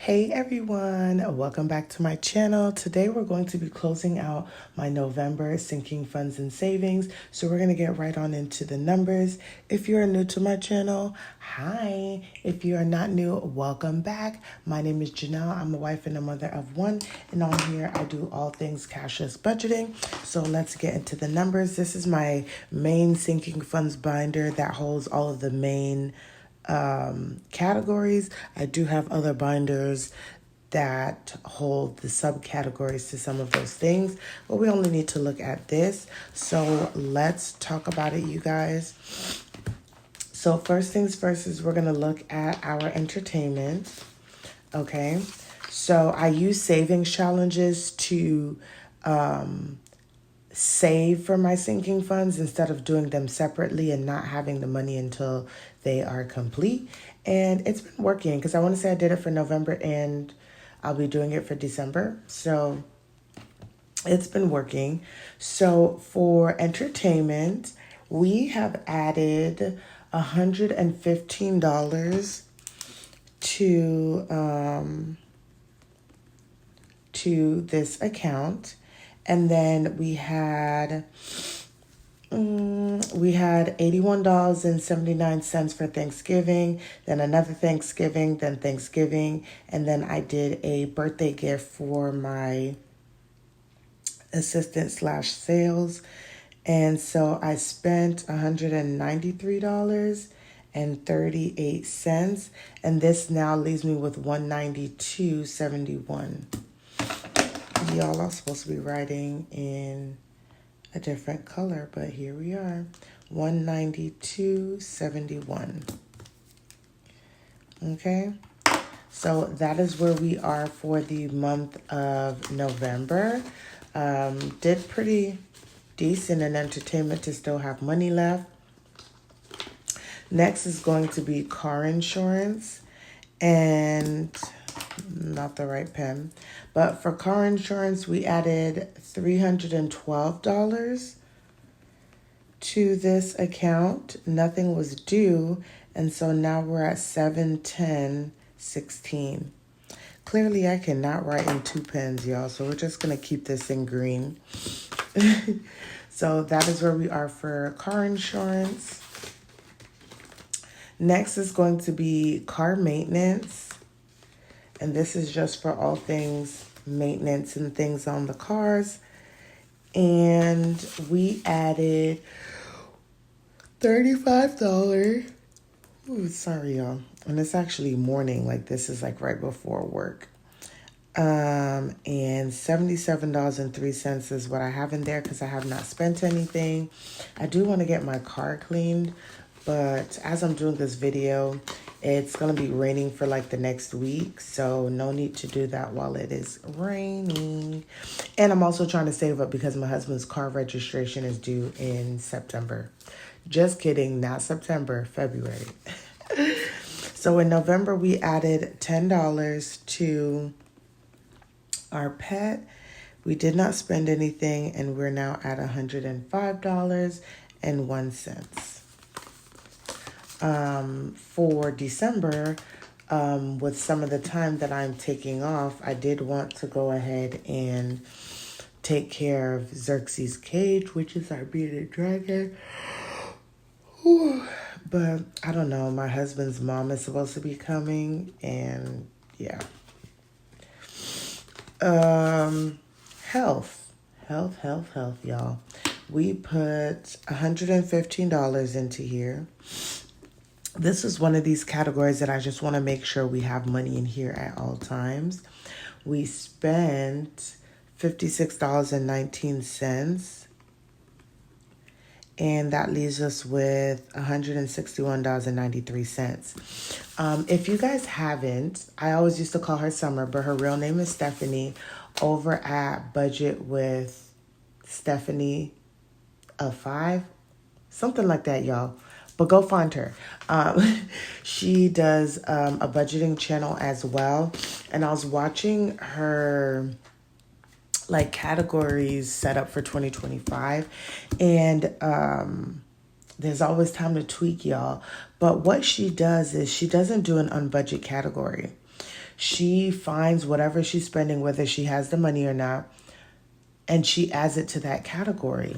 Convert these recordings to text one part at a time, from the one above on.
Hey everyone, welcome back to my channel. Today we're going to be closing out my November sinking funds and savings. So we're going to get right on into the numbers. If you're new to my channel, hi. If you are not new, welcome back. My name is Janelle. I'm a wife and a mother of one. And on here, I do all things cashless budgeting. So let's get into the numbers. This is my main sinking funds binder that holds all of the main categories. I do have other binders that hold the subcategories to some of those things, but we only need to look at this. So let's talk about it, you guys. So first things first is we're going to look at our entertainment. Okay. So I use savings challenges to save for my sinking funds instead of doing them separately and not having the money until they are complete. And it's been working because I want to say I did it for November and I'll be doing it for December. So it's been working. So for entertainment, we have added $115 to this account. And then we had $81.79 for Thanksgiving, then another Thanksgiving, and then I did a birthday gift for my assistant slash sales. And so I spent $193.38, and this now leaves me with $192.71. Y'all are supposed to be writing in a different color, but here we are, 192.71. Okay, so that is where we are for the month of November. Did pretty decent in entertainment to still have money left. Next is going to be car insurance, and not the right pen, but for car insurance, we added $312 to this account. Nothing was due, and so now we're at $710.16. Clearly, I cannot write in two pens, y'all, so we're just going to keep this in green. So that is where we are for car insurance. Next is going to be car maintenance. And this is just for all things maintenance and things on the cars. And we added $35. Ooh, sorry, y'all. And it's actually morning. Like, this is like right before work. And $77.03 is what I have in there because I have not spent anything. I do want to get my car cleaned. But as I'm doing this video, it's going to be raining for like the next week. So no need to do that while it is raining. And I'm also trying to save up because my husband's car registration is due in September. Just kidding. Not September, February. So in November, we added $10 to our pet. We did not spend anything, and we're now at $105.01. For December, with some of the time that I'm taking off, I did want to go ahead and take care of Xerxes' cage, which is our bearded dragon. Whew. But I don't know, my husband's mom is supposed to be coming, and yeah. Health, y'all. We put $115 into here. This is one of these categories that I just want to make sure we have money in here at all times. We spent $56.19, and that leaves us with $161.93. If you guys haven't, I always used to call her Summer, but her real name is Stephanie, over at Budget with Stephanie of 5, something like that, y'all. But go find her. She does a budgeting channel as well. And I was watching her like categories set up for 2025. And there's always time to tweak, y'all. But what she does is she doesn't do an unbudget category. She finds whatever she's spending, whether she has the money or not, and she adds it to that category,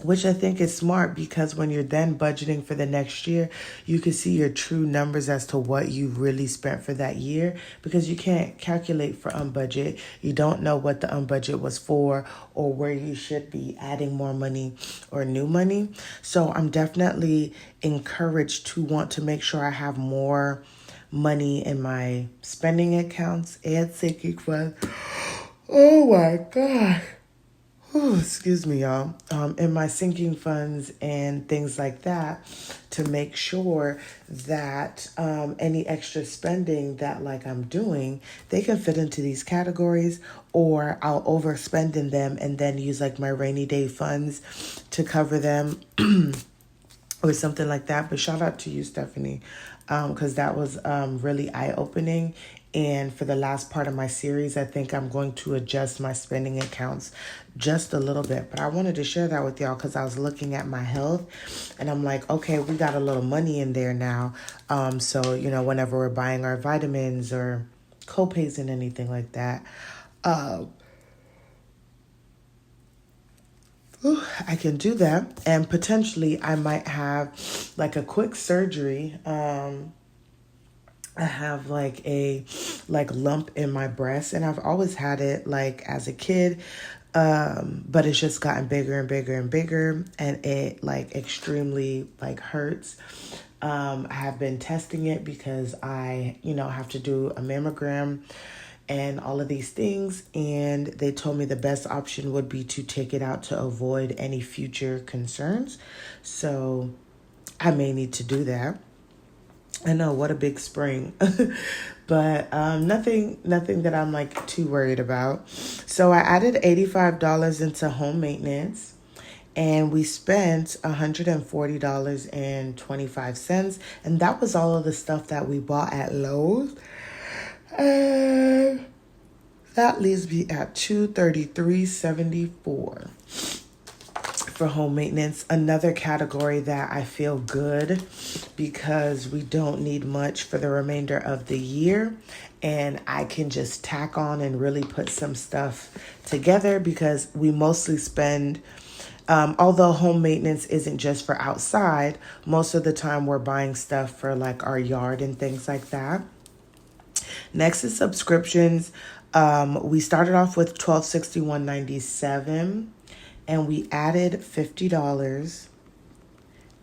which I think is smart, because when you're then budgeting for the next year, you can see your true numbers as to what you really spent for that year, because you can't calculate for unbudget. You don't know what the unbudget was for, or where you should be adding more money or new money. So I'm definitely encouraged to want to make sure I have more money in my spending accounts and sinking fund. Oh my God. Oh, excuse me, y'all. In my sinking funds and things like that, to make sure that any extra spending that like I'm doing, they can fit into these categories, or I'll overspend in them and then use like my rainy day funds to cover them or something like that. But shout out to you, Stephanie, because that was really eye-opening. And for the last part of my series, I think I'm going to adjust my spending accounts just a little bit. But I wanted to share that with y'all because I was looking at my health and I'm like, okay, we got a little money in there now. So, you know, whenever we're buying our vitamins or co-pays and anything like that, I can do that. And potentially I might have like a quick surgery. I have like a lump in my breast, and I've always had it like as a kid. But it's just gotten bigger and bigger and bigger, and it like extremely like hurts. I have been testing it because I, you know, have to do a mammogram and all of these things. And they told me the best option would be to take it out to avoid any future concerns. So I may need to do that. I know, what a big spring. But nothing that I'm like too worried about. So I added $85 into home maintenance, and we spent $140.25. And that was all of the stuff that we bought at Lowe's. And that leaves me at $233.74 for home maintenance. Another category that I feel good because we don't need much for the remainder of the year, and I can just tack on and really put some stuff together, because we mostly spend, although home maintenance isn't just for outside, most of the time we're buying stuff for like our yard and things like that. Next is subscriptions. We started off with $1261.97. And we added $50,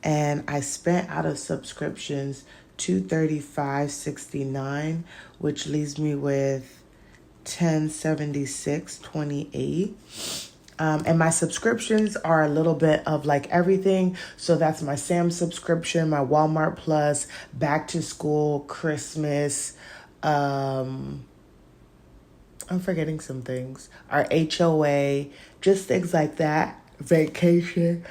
and I spent out of subscriptions $235.69, which leaves me with $1076.28. And my subscriptions are a little bit of like everything. So that's my Sam's subscription, my Walmart Plus, back to school, Christmas, I'm forgetting some things. Our HOA, just things like that. Vacation.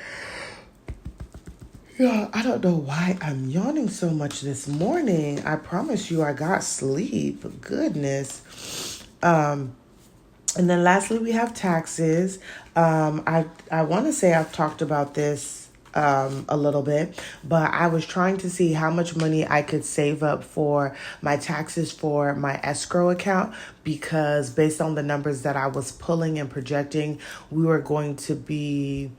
Yeah, I don't know why I'm yawning so much this morning. I promise you I got sleep. Goodness. And then lastly, we have taxes. I want to say I've talked about this a little bit, but I was trying to see how much money I could save up for my taxes for my escrow account, because based on the numbers that I was pulling and projecting, we were going to be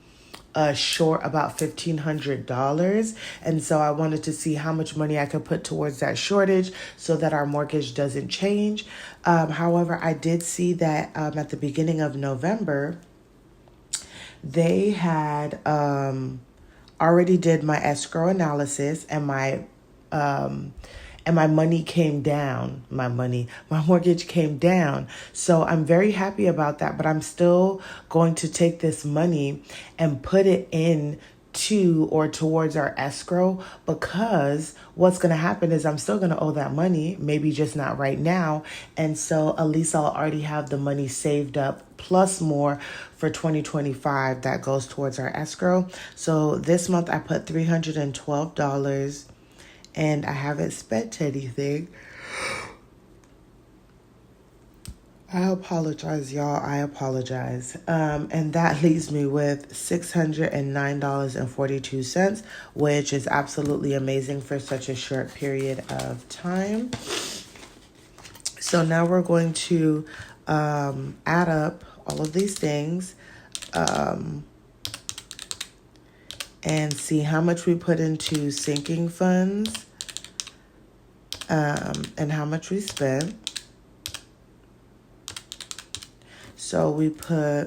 short about $1,500. And so I wanted to see how much money I could put towards that shortage so that our mortgage doesn't change. However, I did see that at the beginning of November, they had already did my escrow analysis, and my money came down. My mortgage came down. So I'm very happy about that, but I'm still going to take this money and put it in to or towards our escrow, because what's going to happen is I'm still going to owe that money, maybe just not right now. And so at least I'll already have the money saved up plus more for 2025 that goes towards our escrow. So this month I put $312 and I haven't spent anything. I apologize, y'all. I apologize. And that leaves me with $609.42, which is absolutely amazing for such a short period of time. So now we're going to add up all of these things and see how much we put into sinking funds and how much we spent. So we put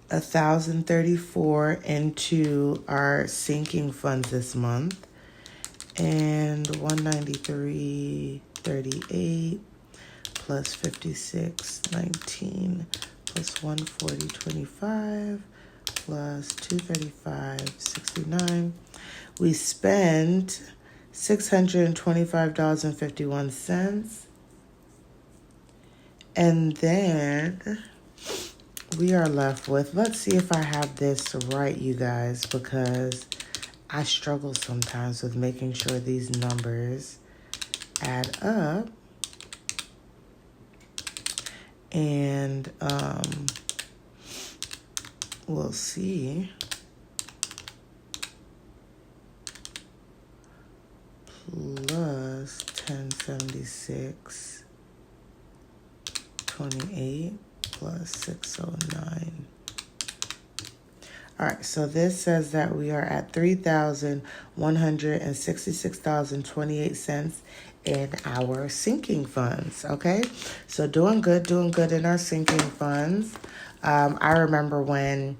1,034 into our sinking funds this month, and 193.38 plus 56.19 plus 140.25 plus 235.69. We spent $625.51. And then we are left with, let's see if I have this right, you guys, because I struggle sometimes with making sure these numbers add up. And we'll see. Plus 1076.28 plus 609. All right, so this says that we are at $3,166.28 in our sinking funds, okay? So doing good in our sinking funds. I remember when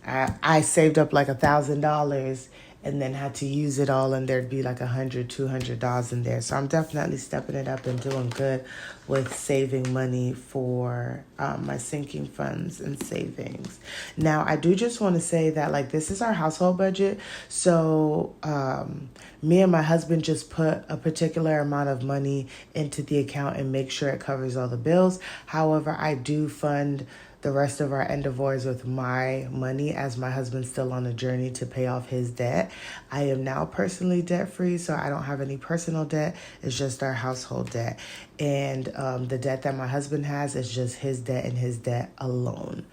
I saved up like $1,000 and then had to use it all, and there'd be like $100, $200 in there. So I'm definitely stepping it up and doing good with saving money for my sinking funds and savings. Now, I do just want to say that like this is our household budget. So me and my husband just put a particular amount of money into the account and make sure it covers all the bills. However, I do fund the rest of our endeavors with my money, as my husband's still on a journey to pay off his debt. I am now personally debt-free, so I don't have any personal debt. It's just our household debt. And the debt that my husband has is just his debt and his debt alone.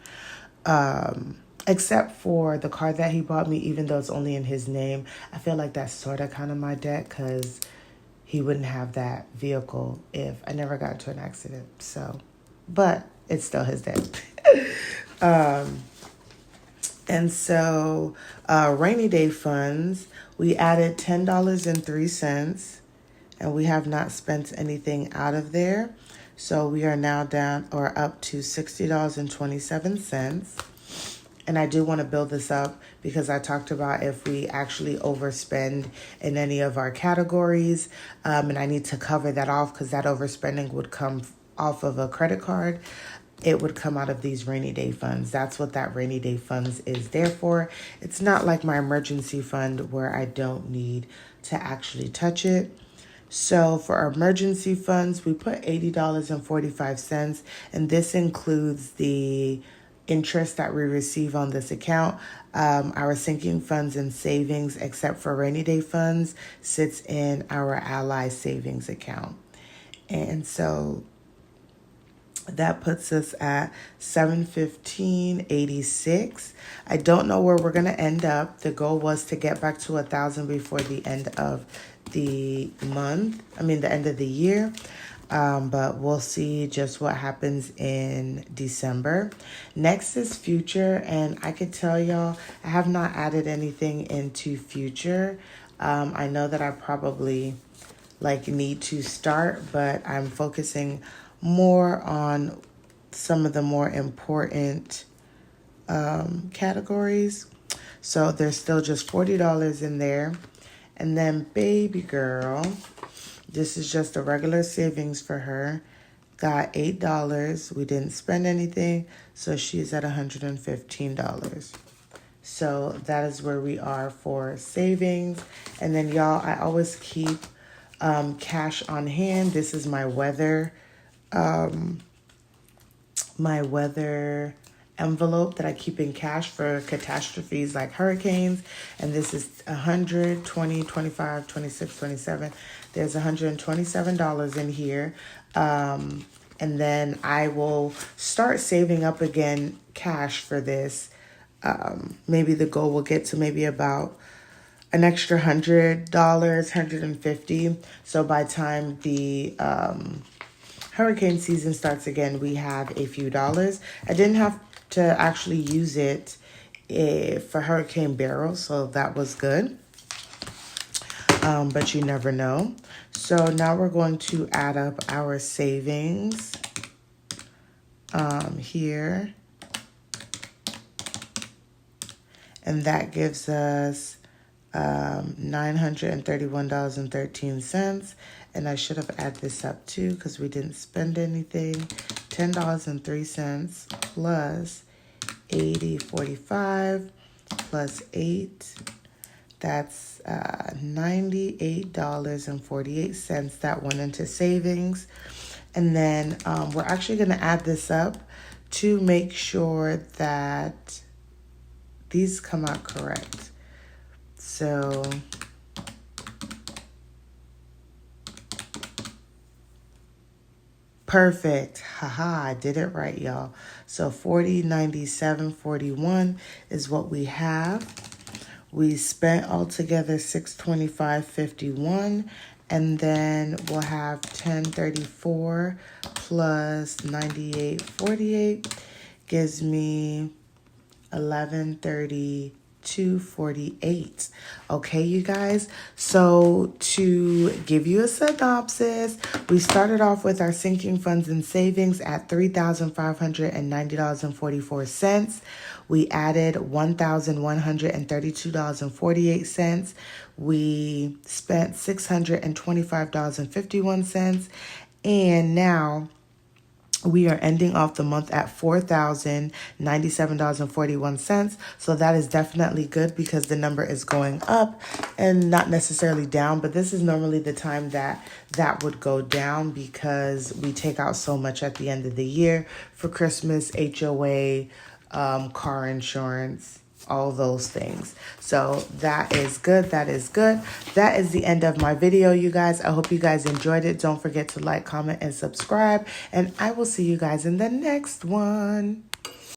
Except for the car that he bought me, even though it's only in his name, I feel like that's sort of kind of my debt, because he wouldn't have that vehicle if I never got into an accident. So, but it's still his debt. And so rainy day funds, we added $10.03, and we have not spent anything out of there. So we are now down or up to $60.27. And I do want to build this up because I talked about if we actually overspend in any of our categories, and I need to cover that off because that overspending would come off of a credit card. It would come out of these rainy day funds. That's what that rainy day funds is there for. It's not like my emergency fund where I don't need to actually touch it. So for our emergency funds, we put $80.45, and this includes the interest that we receive on this account. Our sinking funds and savings, except for rainy day funds, sits in our Ally savings account. And so that puts us at $715.86. I don't know where we're going to end up. The goal was to get back to 1,000 before the end of the month. The end of the year. But we'll see just what happens in December. Next is future, and I could tell y'all I have not added anything into future. I know that I probably need to start, but I'm focusing more on some of the more important categories. So there's still just $40 in there. And then baby girl, this is just a regular savings for her. Got $8. We didn't spend anything, so she's at $115. So that is where we are for savings. And then y'all, I always keep cash on hand. This is my weather envelope that I keep in cash for catastrophes like hurricanes. And this is $100, $20, $25, $26, $27. There's $127 in here. And then I will start saving up again cash for this. Maybe the goal will get to maybe about an extra $100, $150. So by the time the hurricane season starts again, we have a few dollars. I didn't have to actually use it for hurricane barrels, so that was good. But you never know. So now we're going to add up our savings here. And that gives us $931.13. And I should have added this up too because we didn't spend anything. $10.03 plus $80.45 plus 8. That's $98.48 that went into savings. And then we're actually going to add this up to make sure that these come out correct. So perfect. Haha, I did it right, y'all. So 40.97.41 is what we have. We spent altogether $625.51, and then we'll have $10.34 plus $98.48 gives me $11.32.48. Okay, you guys. So to give you a synopsis, we started off with our sinking funds and savings at $3,590.44. We added $1,132.48. We spent $625.51. And now we are ending off the month at $4,097.41. So that is definitely good because the number is going up and not necessarily down. But this is normally the time that would go down because we take out so much at the end of the year for Christmas, HOA, car insurance, all those things. So that is good. That is good. That is the end of my video, you guys. I hope you guys enjoyed it. Don't forget to like, comment, and subscribe. And I will see you guys in the next one.